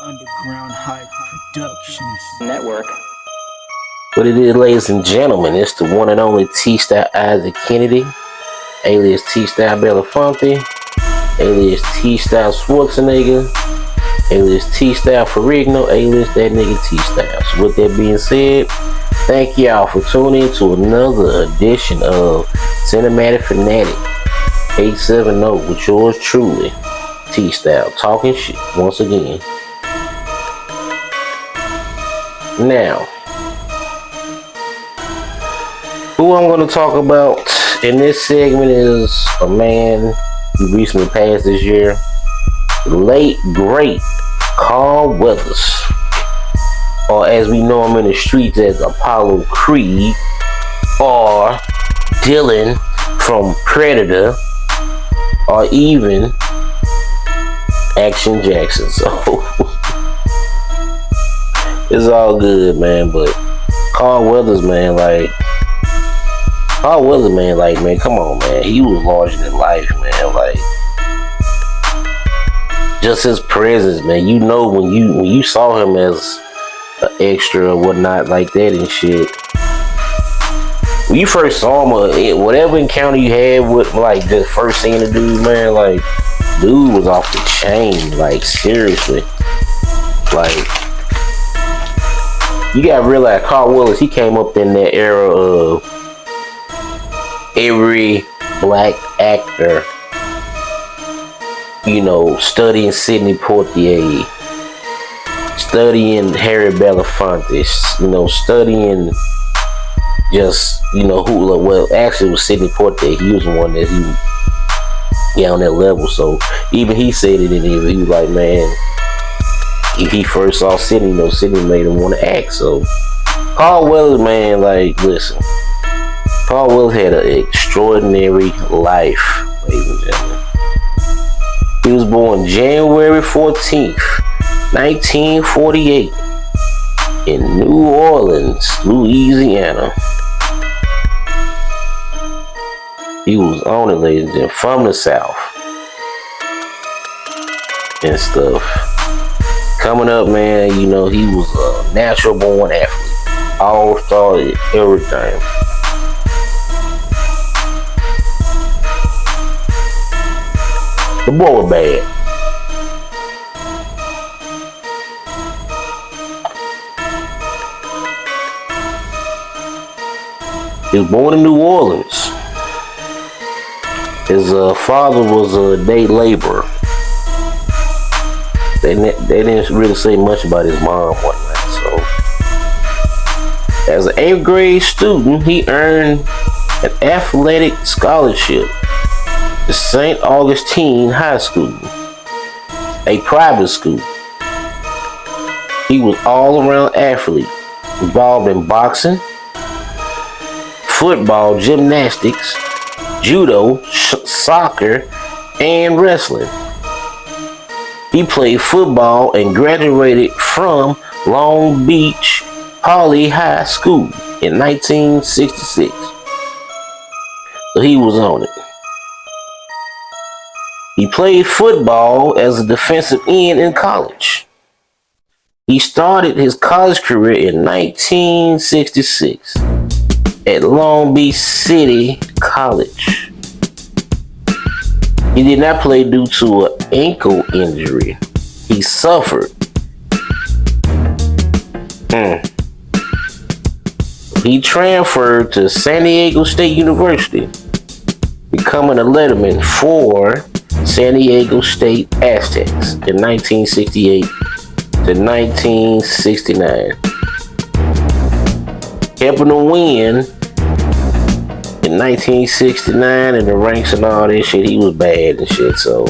Underground Hype Productions Network. What it is, ladies and gentlemen, it's the one and only T-Style Isaac Kennedy, alias T-Style Belafonte, alias T-Style Schwarzenegger, alias T-Style Ferrigno, alias that nigga T-Style. So with that being said, thank y'all for tuning in to another edition of Cinematic Fanatic 870 with yours truly, T-Style, talking shit once again. Now, who I'm going to talk about in this segment is a man who recently passed this year, the late great Carl Weathers, or as we know him in the streets as Apollo Creed, or Dylan from Predator, or even Action Jackson. So it's all good, man. But Carl Weathers, man, man, come on, man. He was larger than life, man. Like, just his presence, man. You know, when you saw him as an extra or whatnot like that and shit. When you first saw him, whatever encounter you had with, like, the first seeing the dude, man, like, dude was off the chain. Like, seriously. Like, you gotta realize Carl Weathers, he came up in that era of every black actor, you know, studying Sidney Poitier, studying Harry Belafonte, you know, studying just, you know, well, actually it was Sidney Poitier. He was the one that he on that level. So even he said it in here. He was like, man, if he first saw Sidney, you know, Sidney made him want to act. So Carl Weathers, man, like, listen, Carl Weathers had an extraordinary life, ladies and gentlemen. He was born January 14th, 1948 in New Orleans, Louisiana. He was on it, ladies and gentlemen, from the South and stuff. Coming up, man, you know, he was a natural born athlete, all-star, everything. The boy was bad. He was born in New Orleans. His father was a day laborer. They didn't really say much about his mom, whatnot. So, as an 8th grade student, he earned an athletic scholarship to St. Augustine High School, a private school. He was all-around athlete, involved in boxing, football, gymnastics, judo, soccer, and wrestling. He played football and graduated from Long Beach Poly High School in 1966. So he was on it. He played football as a defensive end in college. He started his college career in 1966 at Long Beach City College. He did not play due to an ankle injury he suffered. He transferred to San Diego State University, becoming a letterman for San Diego State Aztecs in 1968 to 1969. Helping them win in 1969 in the ranks and all this shit. He was bad and shit. So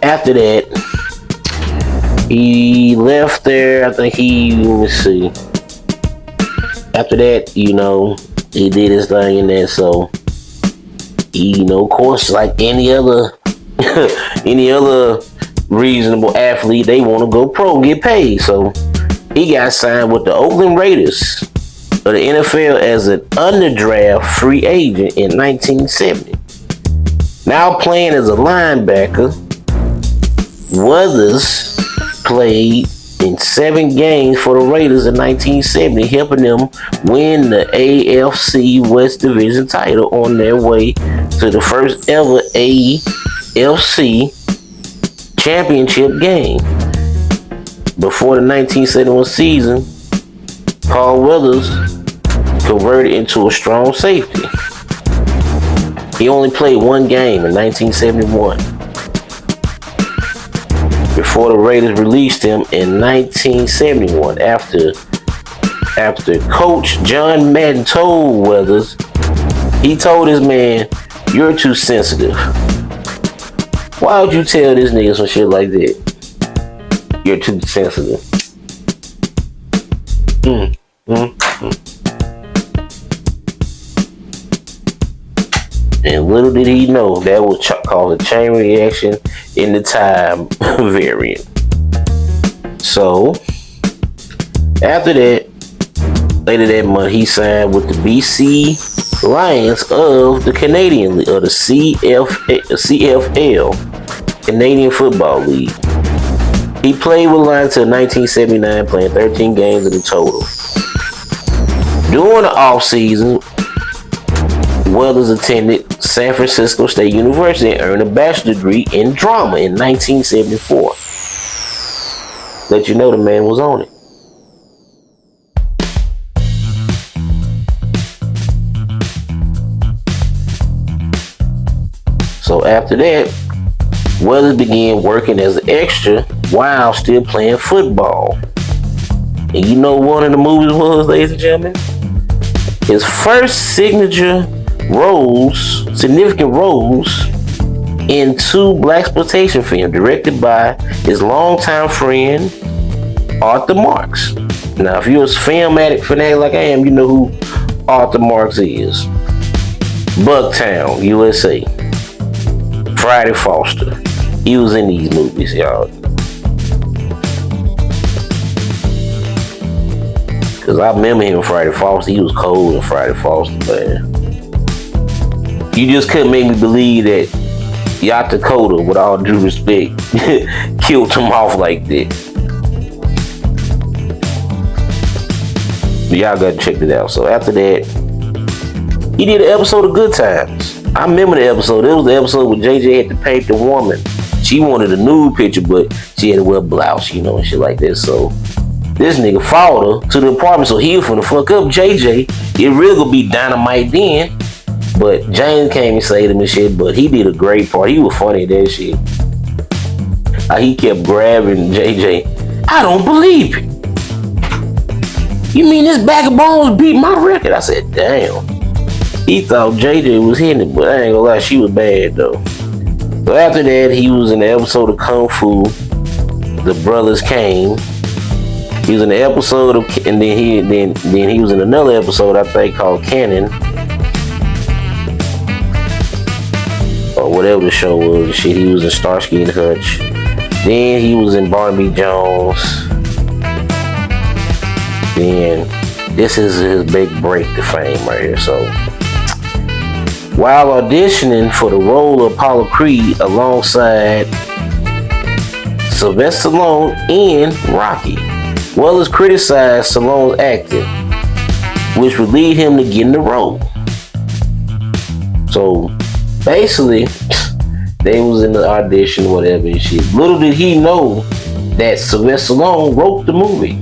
after that, he left there. I think let me see. After that, you know, he did his thing in there. So he, you know, of course, like any other reasonable athlete, they want to go pro, get paid. So he got signed with the Oakland Raiders of the NFL as an underdraft free agent in 1970. Now playing as a linebacker, Weathers played in 7 games for the Raiders in 1970, helping them win the AFC West Division title on their way to the first ever AFC championship game. Before the 1971 season, Carl Weathers converted into a strong safety. He only played 1 game in 1971 before the Raiders released him in 1971 after Coach John Madden told Weathers, he told his man, "You're too sensitive." Why would you tell this nigga some shit like that? You're too sensitive. And little did he know that would cause a chain reaction in the time variant. So, after that, later that month, he signed with the BC Lions of the Canadian League, or the CFL, Canadian Football League. He played with Lions until 1979, playing 13 games in the total. During the offseason, Weathers attended San Francisco State University and earned a bachelor's degree in drama in 1974. Let you know the man was on it. So after that, Weathers began working as an extra while still playing football. And you know one of the movies was, ladies and gentlemen? His first significant roles in 2 blaxploitation films directed by his longtime friend Arthur Marks. Now, if you're a Cinematic Fanatic like I am, you know who Arthur Marks is. Bucktown, USA. Friday Foster. He was in these movies, y'all. Cause I remember him in Friday Foster. He was cold in Friday Foster, man. You just couldn't make me believe that Yacht Dakota, with all due respect, killed him off like that. But y'all gotta check it out. So after that, he did an episode of Good Times. I remember the episode. It was the episode where JJ had to paint the woman. She wanted a nude picture, but she had to wear a blouse, you know, and shit like that. So this nigga followed her to the apartment, so he was finna fuck up JJ. It really gonna be dynamite then. But James came and saved him and shit, but he did a great part. He was funny at that shit. He kept grabbing JJ. I don't believe it. You mean this bag of bones beat my record? I said, damn. He thought JJ was hitting it, but I ain't gonna lie, she was bad though. So after that, he was in the episode of Kung Fu, The Brothers Came. He was in the episode of, and then he was in another episode I think called Cannon, or whatever the show was and shit. He was in Starsky and Hutch. Then he was in Barnaby Jones. Then this is his big break to fame right here. So while auditioning for the role of Apollo Creed alongside Sylvester Stallone in Rocky, Weathers criticized Stallone's acting, which would lead him to get in the role. So basically, they was in the audition, whatever and shit. Little did he know that Sylvester Stallone wrote the movie.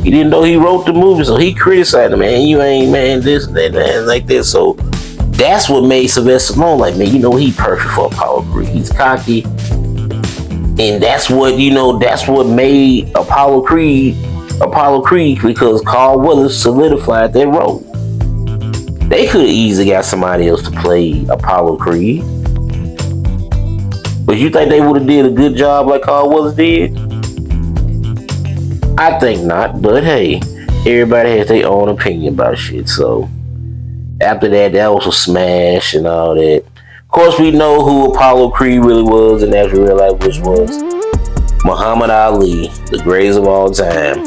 He didn't know he wrote the movie, so he criticized him, man. You ain't, man, this, that, man, like this. So that's what made Sylvester Stallone like, man, you know, he perfect for Apollo Creed. He's cocky. And that's what, you know, that's what made Apollo Creed, because Carl Weathers solidified that role. They could have easily got somebody else to play Apollo Creed. But you think they would have did a good job like Carl Weathers did? I think not, but hey, everybody has their own opinion about shit. So after that, that was a smash and all that. Of course, we know who Apollo Creed really was, and that's real life, which was Muhammad Ali, the greatest of all time.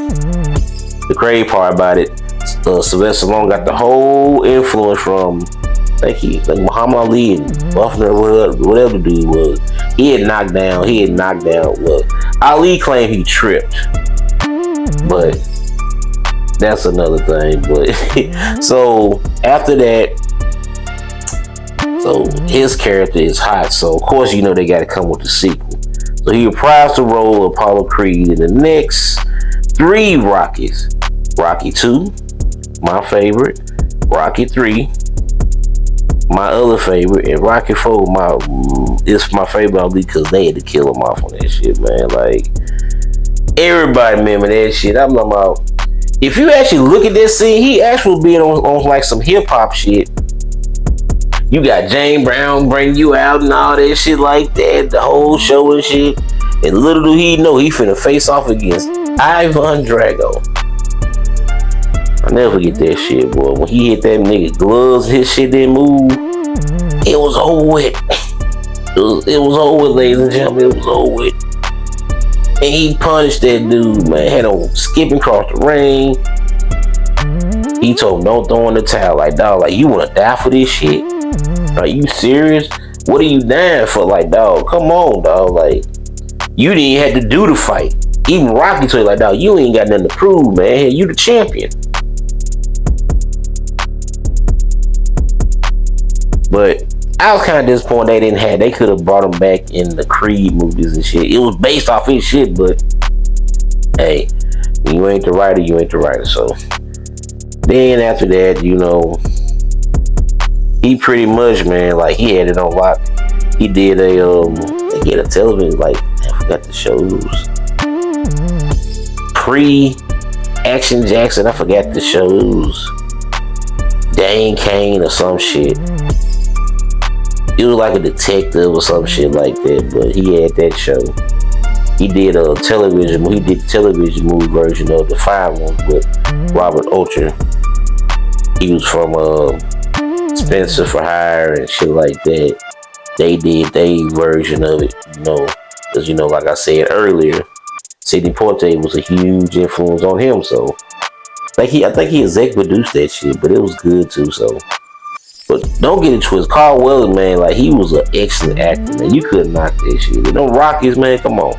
The crazy part about it, Sylvester Stallone got the whole influence from like Muhammad Ali and Buffalo, whatever the dude was. He had knocked down. Well, Ali claimed he tripped, but that's another thing. But so after that, so his character is hot. So of course you know they got to come with the sequel. So he reprised the role of Apollo Creed in the next 3 Rockies. Rocky 2, my favorite. Rocky 3, my other favorite. And Rocky 4, it's my favorite only because they had to kill him off on that shit, man. Like, everybody remember that shit. I'm talking about, if you actually look at this scene, he actually being on like some hip-hop shit. You got James Brown bring you out and all that shit like that, the whole show and shit. And little do he know, he finna face off against Ivan Drago. I'll never forget that shit, boy. When he hit that nigga gloves, his shit didn't move. It was over with. It was over with, ladies and gentlemen. It was over with. And he punished that dude, man. Had him skipping across the ring. He told him, don't throw in the towel. Like, dog, like, you wanna die for this shit? Are you serious? What are you dying for? Like, dog, come on, dog. Like, you didn't have to do the fight. Even Rocky told you, like, dog, you ain't got nothing to prove, man. You the champion. But I was kind of disappointed they could have brought him back in the Creed movies and shit. It was based off his shit, but hey, you ain't the writer, so then after that, you know, he pretty much, man, like, he had it on lock. He did a television, like, I forgot the shows. Pre-Action Jackson, I forgot the shows. Dane Kane or some shit. He was like a detective or some shit like that, but he had that show. He did a television movie version of the 5 ones with Robert Ocher. He was from Spencer for Hire and shit like that. They did their version of it, you know, because, you know, like I said earlier, Sidney Poitier was a huge influence on him, so I think he exec produced that shit, but it was good too, so. But don't get it twisted. Carl Weathers, man, like, he was an excellent actor, man. You couldn't knock that shit. And them Rockies, man, come on.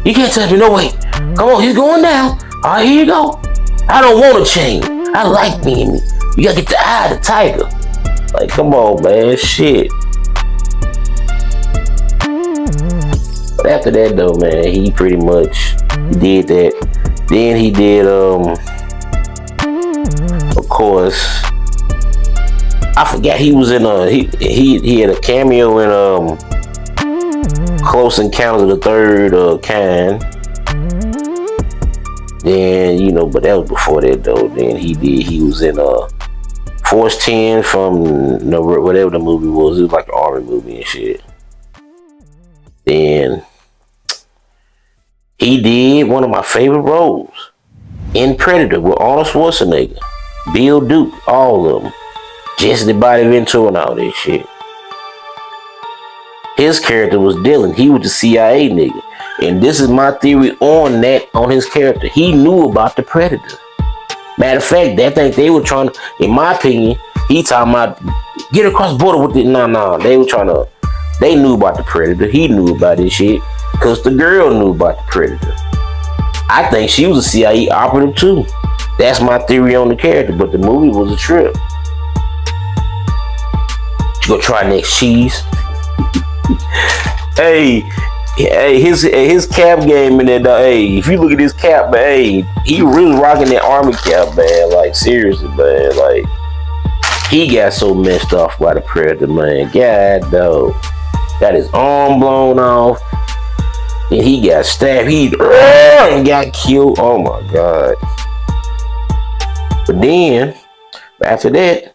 You can't tell me, no way. Come on, he's going down. All right, here you go. I don't want to change. I like being me. You gotta get the eye of the tiger. Like, come on, man, shit. But after that, though, man, he pretty much did that. Then he did, of course, I forgot he was in he had a cameo in Close Encounters of the Third Kind. Then, you know, but that was before that though. Then he was in Force 10 from whatever the movie was. It was like an army movie and shit. Then he did one of my favorite roles in Predator with Arnold Schwarzenegger, Bill Duke, all of them. Jesse the Body Ventura and all that shit. His character was Dylan. He was the CIA nigga. And this is my theory on his character. He knew about the Predator. Matter of fact, that thing they were trying to, in my opinion, he talking about get across the border with it. Nah. They knew about the Predator. He knew about this shit. Because the girl knew about the Predator. I think she was a CIA operative too. That's my theory on the character, but the movie was a trip. You gonna try next cheese? Hey, his cap game in that. Hey, if you look at his cap, man, hey, he really rocking that army cap, man. Like, seriously, man. Like, he got so messed off by the Predator, man. God, dog. Got his arm blown off. And he got stabbed. He got killed. Oh my God. But then, after that,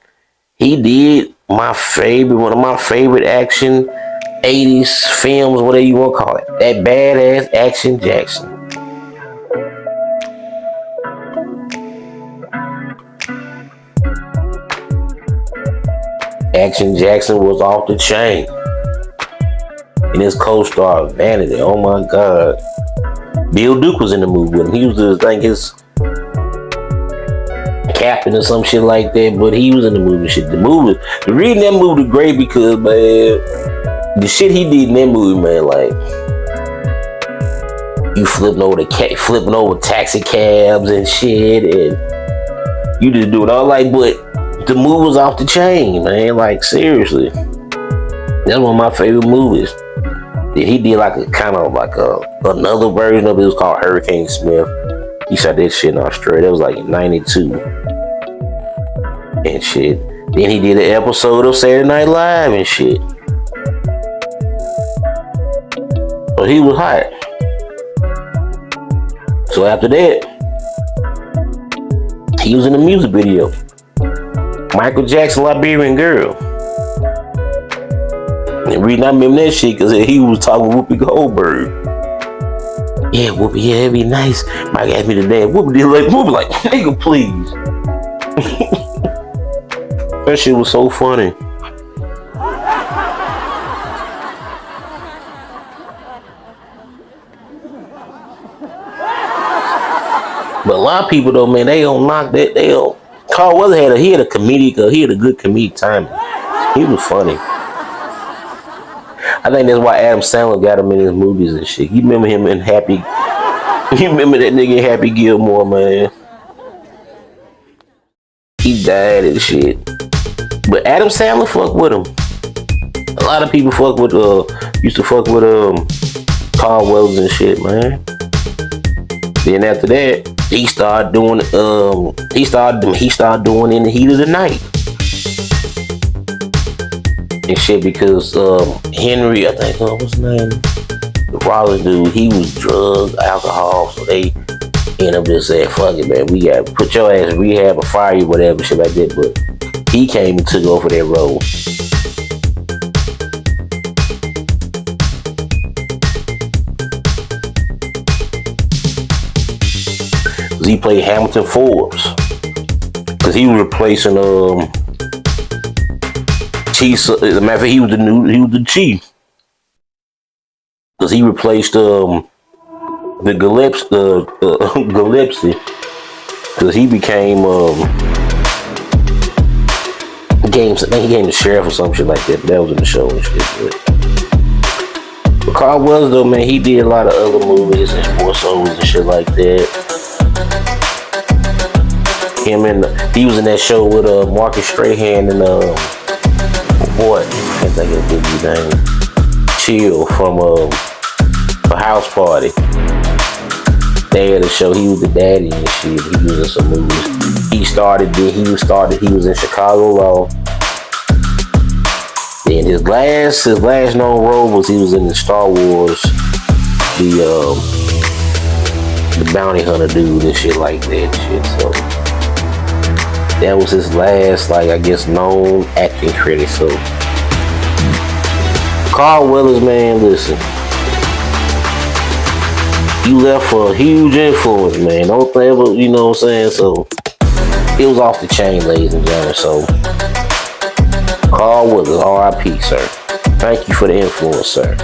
he did one of my favorite action 80s films, whatever you want to call it. That badass Action Jackson. Action Jackson was off the chain. And his co-star Vanity, oh my God. Bill Duke was in the movie with him. He was his captain rapping or some shit like that, but he was in the movie shit. The reason that movie was great because, man, the shit he did in that movie, man, like, you flipping over taxi cabs and shit, and you just do it all, like, but the movie was off the chain, man, like, seriously. That's one of my favorite movies. He did like a kind of like another version of it. It was called Hurricane Smith. He shot that shit in Australia. That was like in '92 and shit. Then he did an episode of Saturday Night Live and shit. So he was hot. So after that, he was in a music video. Michael Jackson, Liberian Girl. And reading, I remember that shit because he was talking with Whoopi Goldberg. Yeah, Whoopi, yeah, it'd be nice. Mike asked me today. Whoopi like, nigga, please. That shit was so funny. But a lot of people though, man, they don't knock that. They don't. Carl Weathers he had a good comedic timing. He was funny. I think that's why Adam Sandler got him in his movies and shit. You remember him in Happy? You remember that nigga in Happy Gilmore, man? He died and shit. But Adam Sandler fucked with him. A lot of people used to fuck with Carl Weathers and shit, man. Then after that, he started doing In the Heat of the Night. And shit because Henry, I think, what's his name? The Rollins dude, he was drugged, alcohol, so they ended up just saying, fuck it, man, we got to put your ass in rehab or fire you, whatever, shit like that. But he came and took over that role. Cause he played Hamilton Forbes. Cause he was replacing Chief. As a matter of fact, he was the chief. Cause he replaced the Gillespie. Cause he became I think he became the sheriff or some shit like that. That was in the show and shit. But Carl Weathers though, man, he did a lot of other movies and sports shows and shit like that. He was in that show with Marcus Strahan and boy, I can't think of the movie name. Chill from a House Party. They had a show. He was the daddy and shit. He was in some movies. He was in Chicago Law. Then his last known role was he was in the Star Wars, the bounty hunter dude and shit like that shit. So that was his last, like, I guess, known acting credit. So Carl Weathers, man, listen. You left for a huge influence, man. Don't ever, you know what I'm saying? So it was off the chain, ladies and gentlemen. So Carl Weathers, R.I.P., sir. Thank you for the influence, sir.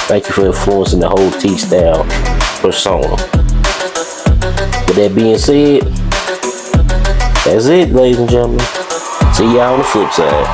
Thank you for influencing the whole T-Style persona. With that being said, that's it, ladies and gentlemen. See y'all on the flip side.